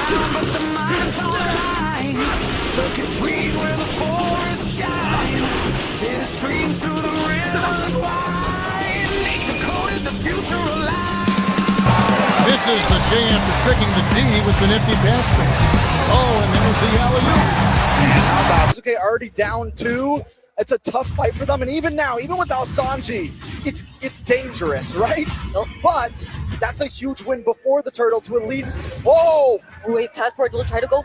ground, but the mind's online. Circuits breathe where the forests shine. Till it streams through the rivers wide. Nature coded the future alive. Misses the J after tricking the D with the nifty pass. Oh, and there's the alley-oop. Okay, already down 2. It's a tough fight for them, and even now, even without Sanji, it's dangerous, right? Nope. But that's a huge win before the turtle to at least. Oh, Wait, Sanford will try to go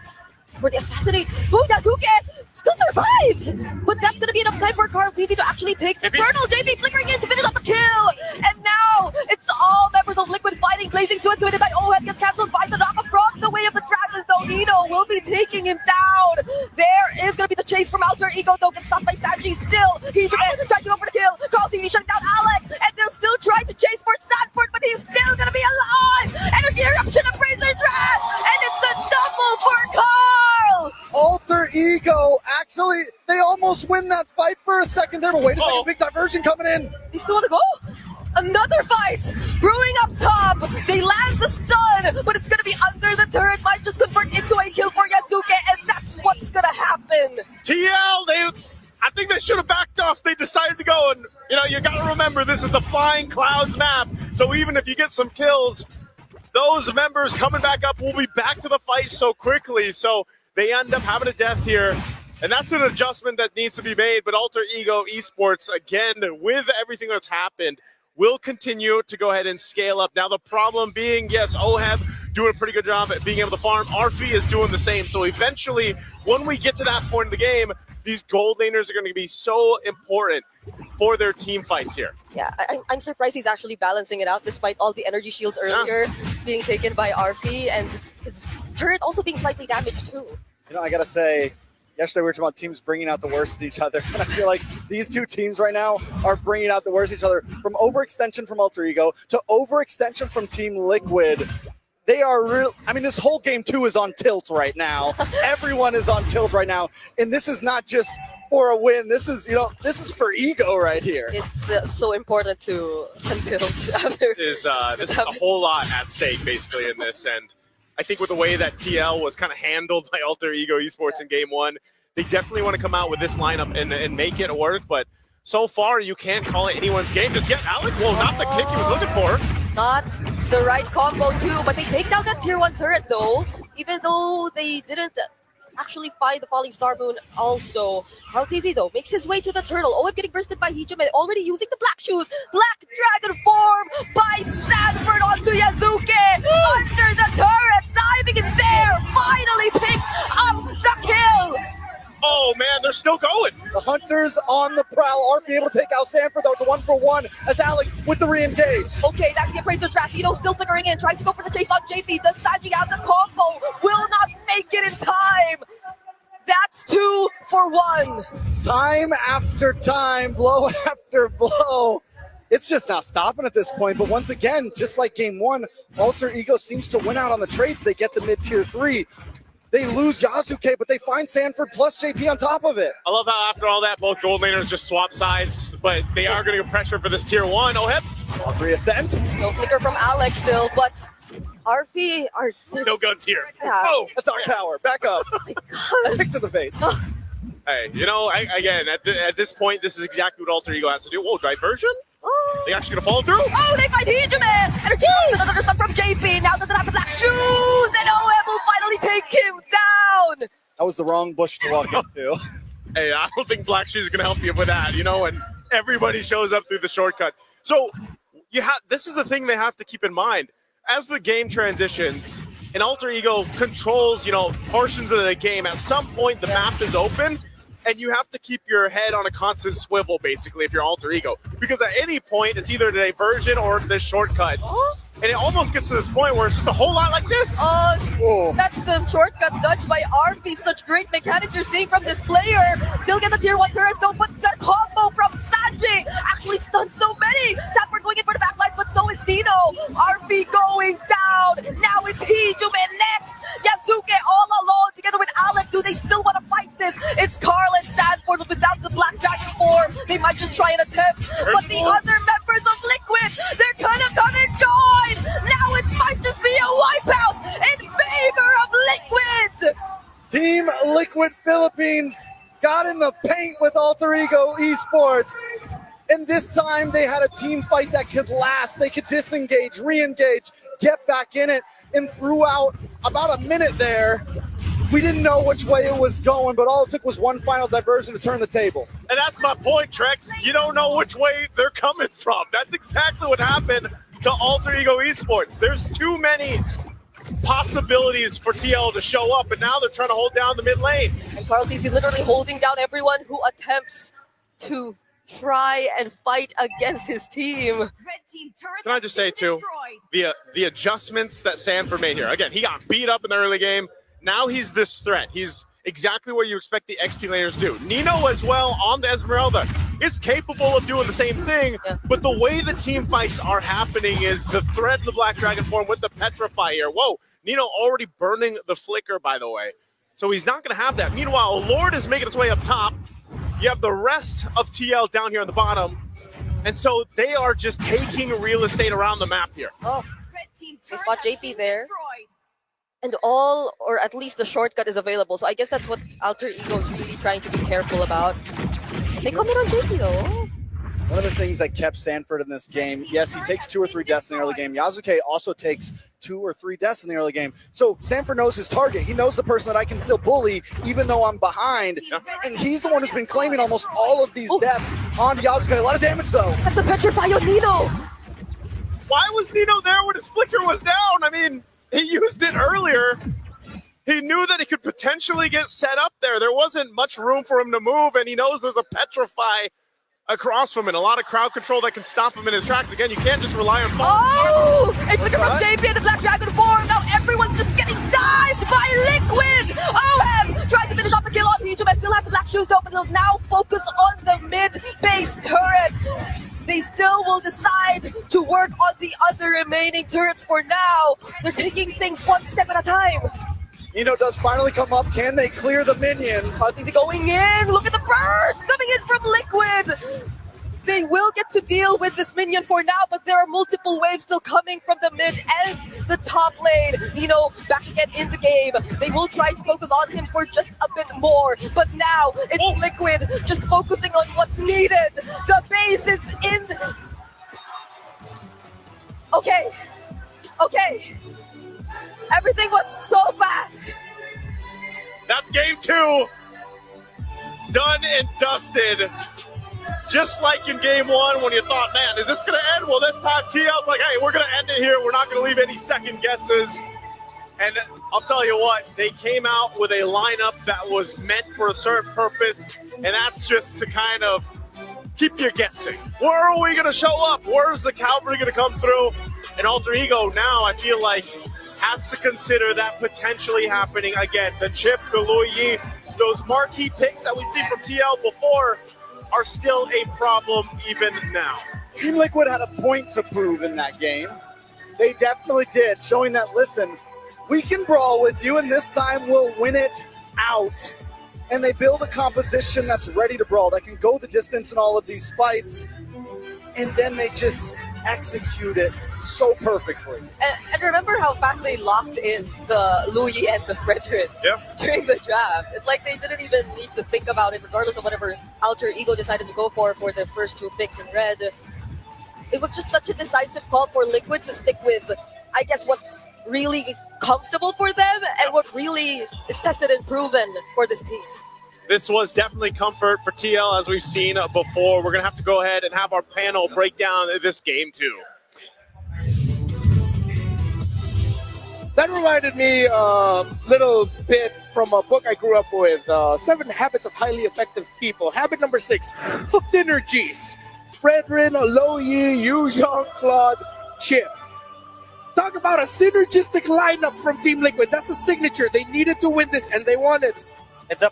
for the assassinate. Oh, Yasuke still survives! But that's going to be enough time for Carl TZ to actually take the turtle. JP flickering in to finish off the kill! And now, it's all members of Liquid fighting, blazing to it, by Ohead gets cancelled by the knockup from the way of the dragon, though Nino will be taking him down. There is going to be the chase from Alter Ego, though, gets stopped by Sanji still. He's trying to go for the kill. Carl TZ shutting down Alex, and they'll still try to chase for Sanford, but he's still going to be alive! Energy eruption of Razor's Wrath, and it's a double for Carl! Alter Ego, actually, they almost win that fight for a second there, but wait a second, big diversion coming in. They still want to go? Another fight! Brewing up top! They land the stun, but it's gonna be under the turret. Might just convert into a kill for Yasuke, and that's what's gonna happen. TL, I think they should have backed off. They decided to go, and you gotta remember, this is the Flying Clouds map, so even if you get some kills, those members coming back up will be back to the fight so quickly, so they end up having a death here. And that's an adjustment that needs to be made, but Alter Ego Esports, again, with everything that's happened, will continue to go ahead and scale up. Now, the problem being, yes, Oheb doing a pretty good job at being able to farm. Arfi is doing the same. So eventually, when we get to that point in the game, these gold laners are going to be so important for their team fights here. Yeah, I'm surprised he's actually balancing it out despite all the energy shields earlier being taken by RP and his turret also being slightly damaged too. I gotta say, yesterday we were talking about teams bringing out the worst in each other, and I feel like these two teams right now are bringing out the worst in each other. From overextension from Alter Ego to overextension from Team Liquid, they are real. I mean, this whole game 2 is on tilt right now. Everyone is on tilt right now, and this is not just for a win. This is, this is for ego right here. It's so important to tilt. There's a whole lot at stake basically in this, and I think with the way that TL was kind of handled by Alter Ego Esports in Game 1, they definitely want to come out with this lineup and make it work, but so far you can't call it anyone's game just yet. Alec, well, not the kick he was looking for. Not the right combo too, but they take down that tier 1 turret though, even though they didn't actually find the Falling Star Moon also. Carl TZ though makes his way to the turtle. OF getting bursted by Hijume, already using the black shoes. Black dragon form by Sanford onto Yasuke under the turret, diving in there, finally picks up the kill. Oh man, they're still going. The Hunters on the prowl. Arfi able to take out Sanford though. It's a 1-for-1 as Alec with the re-engage. Okay, that's the Appraiser's Wrath. Still flickering in, trying to go for the chase on JP. The Sanji out the combo will not make it in time. That's 2 for 1. Time after time, blow after blow. It's just not stopping at this point. But once again, just like Game 1, Alter Ego seems to win out on the trades. They get the mid-tier 3. They lose Yasuke, but they find Sanford plus JP on top of it. I love how after all that, both gold laners just swap sides, but they are going to get pressure for this tier 1. Oheb. Valkyrie Ascent. No flicker from Alex still, but RP are... No guns here. Yeah. Oh, that's our tower. Back up. Oh my God. Kick to the face. Hey, again, at this point, this is exactly what Alter Ego has to do. Whoa, diversion? Oh. They actually going to follow through? Oh, they find Hijume! Energy! Another stuff from JP. Now doesn't have the black shoes, and OM will finally take him down. That was the wrong bush to walk into. Hey, I don't think Black Shoes is going to help you with that, and everybody shows up through the shortcut. So this is the thing they have to keep in mind. As the game transitions, and Alter Ego controls, portions of the game, at some point the map is open, and you have to keep your head on a constant swivel, basically, if you're Alter Ego. Because at any point, it's either the diversion or the shortcut. And it almost gets to this point where it's just a whole lot like this. That's the shortcut dodge by RP. Such great mechanics you're seeing from this player. Still get the tier 1 turret though, but the combo from Sanji actually stuns so many. Sanford going in for the backlines, but so is Dino. RP going down. Now it's Hijume next. Yasuke all alone together with Alex. Do they still want to fight this? It's Carl and Sanford, but without the Black Dragon form. They might just try and attempt. But the other members of Liquid, they're gonna come and join. Now it might just be a wipeout in favor of Liquid. Liquid Philippines got in the paint with Alter Ego Esports. And this time they had a team fight that could last. They could disengage, re-engage, get back in it. And throughout about a minute there, we didn't know which way it was going, but all it took was one final diversion to turn the table. And that's my point, Trex. You don't know which way they're coming from. That's exactly what happened to Alter Ego Esports. There's too many possibilities for TL to show up, and now they're trying to hold down the mid lane. And CarlTZ literally holding down everyone who attempts to try and fight against his team. Red team turret Can I just say, too, the adjustments that Sanford made here. Again, he got beat up in the early game. Now he's this threat. He's exactly what you expect the XP laners to do. Nino as well on the Esmeralda is capable of doing the same thing, but the way the team fights are happening is the threat of the Black Dragon form with the Petrify here. Whoa, Nino already burning the Flicker, by the way. So he's not going to have that. Meanwhile, Lord is making its way up top. You have the rest of TL down here on the bottom. And so they are just taking real estate around the map here. Oh, Red team they turret spot has JP been there. destroyed. And all, or at least the shortcut is available. So I guess that's what Alter Ego is really trying to be careful about. They come in on JP though. One of the things that kept Sanford in this game, yes, he takes 2 or 3 deaths in the early game. Yasuke also takes 2 or 3 deaths in the early game. So Sanford knows his target. He knows the person that I can still bully even though I'm behind. And he's the one who's been claiming almost all of these deaths on Yasuke. A lot of damage though. That's a Petrify on Nino. Why was Nino there when his Flicker was down? I mean, he used it earlier. He knew that he could potentially get set up there. There wasn't much room for him to move, and he knows there's a Petrify across from him. A lot of crowd control that can stop him in his tracks. Again, you can't just rely on falling. Oh! A flicker from JP and the Black Dragon form. Now everyone's just getting dived by Liquid. OM trying to finish off the kill on P2. I still have the Black Shoes though, but they'll now focus on the mid-base turret. They still will decide to work on the other remaining turrets for now. They're taking things one step at a time. Nino does finally come up. Can they clear the minions? CarlTZ going in. Look at the burst coming in from Liquid. They will get to deal with this minion for now, but there are multiple waves still coming from the mid and the top lane. Nino back again in the game. They will try to focus on him for just a bit more, but now it's Liquid just focusing on what's needed. The base is in. Okay. Everything was so fast. That's game 2. Done and dusted. Just like in game 1 when you thought, man, is this going to end? Well, this time TL's like, hey, we're going to end it here. We're not going to leave any second guesses. And I'll tell you what, they came out with a lineup that was meant for a certain purpose, and that's just to kind of keep you guessing. Where are we going to show up? Where's the cavalry going to come through? And Alter Ego now, I feel like, has to consider that potentially happening again. The Chip, the Luyi, those marquee picks that we see from TL before are still a problem even now. Team Liquid had a point to prove in that game. They definitely did, showing that, listen, we can brawl with you, and this time we'll win it out. And they build a composition that's ready to brawl, that can go the distance in all of these fights, and then they just execute it so perfectly. And remember how fast they locked in the Luyi and the Fredrin during the draft. It's like they didn't even need to think about it, regardless of whatever Alter Ego decided to go for their first 2 picks in red. It was just such a decisive call for Liquid to stick with, I guess, what's really comfortable for them and what really is tested and proven for this team. This was definitely comfort for TL, as we've seen before. We're going to have to go ahead and have our panel break down this game, too. That reminded me a little bit from a book I grew up with, 7 Habits of Highly Effective People. Habit number 6, synergies. Fredrin, Luyi, Yu, Jean-Claude, Chip. Talk about a synergistic lineup from Team Liquid. That's a signature. They needed to win this, and they won it. And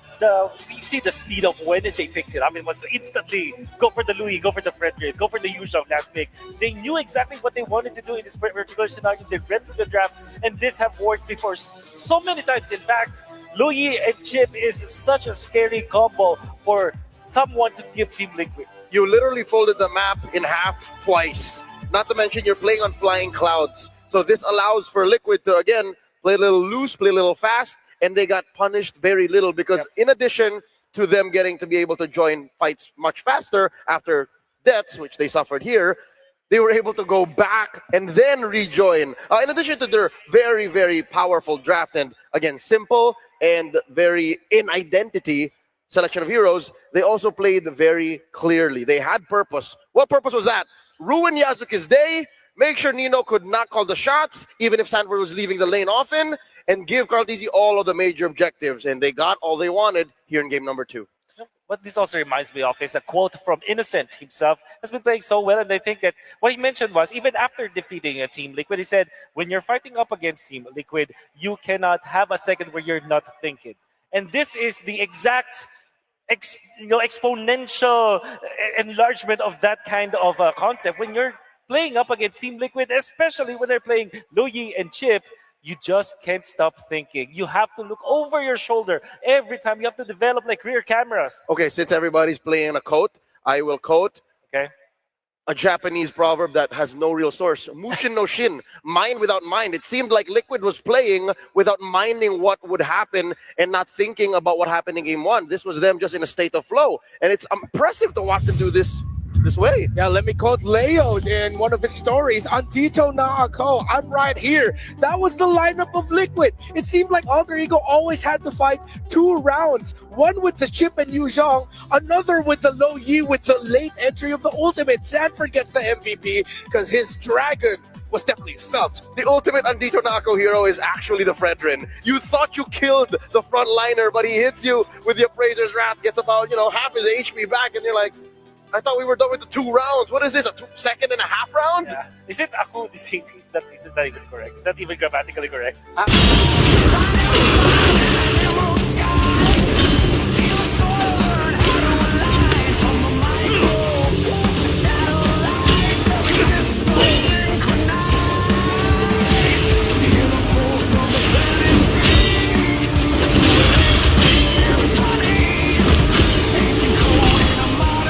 we see the speed of when they picked it. I mean, it was instantly go for the Luyi, go for the Fredrin, go for the usual last pick. They knew exactly what they wanted to do in this particular scenario. They read through the draft, and this have worked before so many times. In fact, Luyi and Chip is such a scary combo for someone to give Team Liquid. You literally folded the map in half twice. Not to mention you're playing on flying clouds. So this allows for Liquid to, again, play a little loose, play a little fast, and they got punished very little because in addition to them getting to be able to join fights much faster after deaths, which they suffered here, they were able to go back and then rejoin. In addition to their very, very powerful draft and, again, simple and very in identity selection of heroes, they also played very clearly. They had purpose. What purpose was that? Ruin Yasuke's day, make sure Nino could not call the shots, even if Sanford was leaving the lane often, and give Carl Tizzy all of the major objectives. And they got all they wanted here in game number 2. What this also reminds me of is a quote from Innocent himself. Has been playing so well, and I think that what he mentioned was, even after defeating a Team Liquid, he said, when you're fighting up against Team Liquid, you cannot have a second where you're not thinking. And this is the exact exponential enlargement of that kind of concept. When you're playing up against Team Liquid, especially when they're playing Luyi and Chip, you just can't stop thinking. You have to look over your shoulder every time. You have to develop like rear cameras. Okay, since everybody's playing a quote, I will quote a Japanese proverb that has no real source. Mushin no shin, mind without mind. It seemed like Liquid was playing without minding what would happen and not thinking about what happened in game 1. This was them just in a state of flow. And it's impressive to watch them do this way. Yeah, let me quote Leo in one of his stories. Antito na ako, I'm right here. That was the lineup of Liquid. It seemed like Alter Ego always had to fight 2 rounds. One with the Chip and Yu Zhong, another with the Lo Yi with the late entry of the ultimate. Sanford gets the MVP because his dragon was definitely felt. The ultimate Andito Nako hero is actually the Fredrin. You thought you killed the frontliner, but he hits you with the Appraiser's Wrath, gets about, half his HP back, and you're like, I thought we were done with the 2 rounds. What is this, a 2.5 round? Yeah. Is it ako? Is that even correct? Is that even grammatically correct?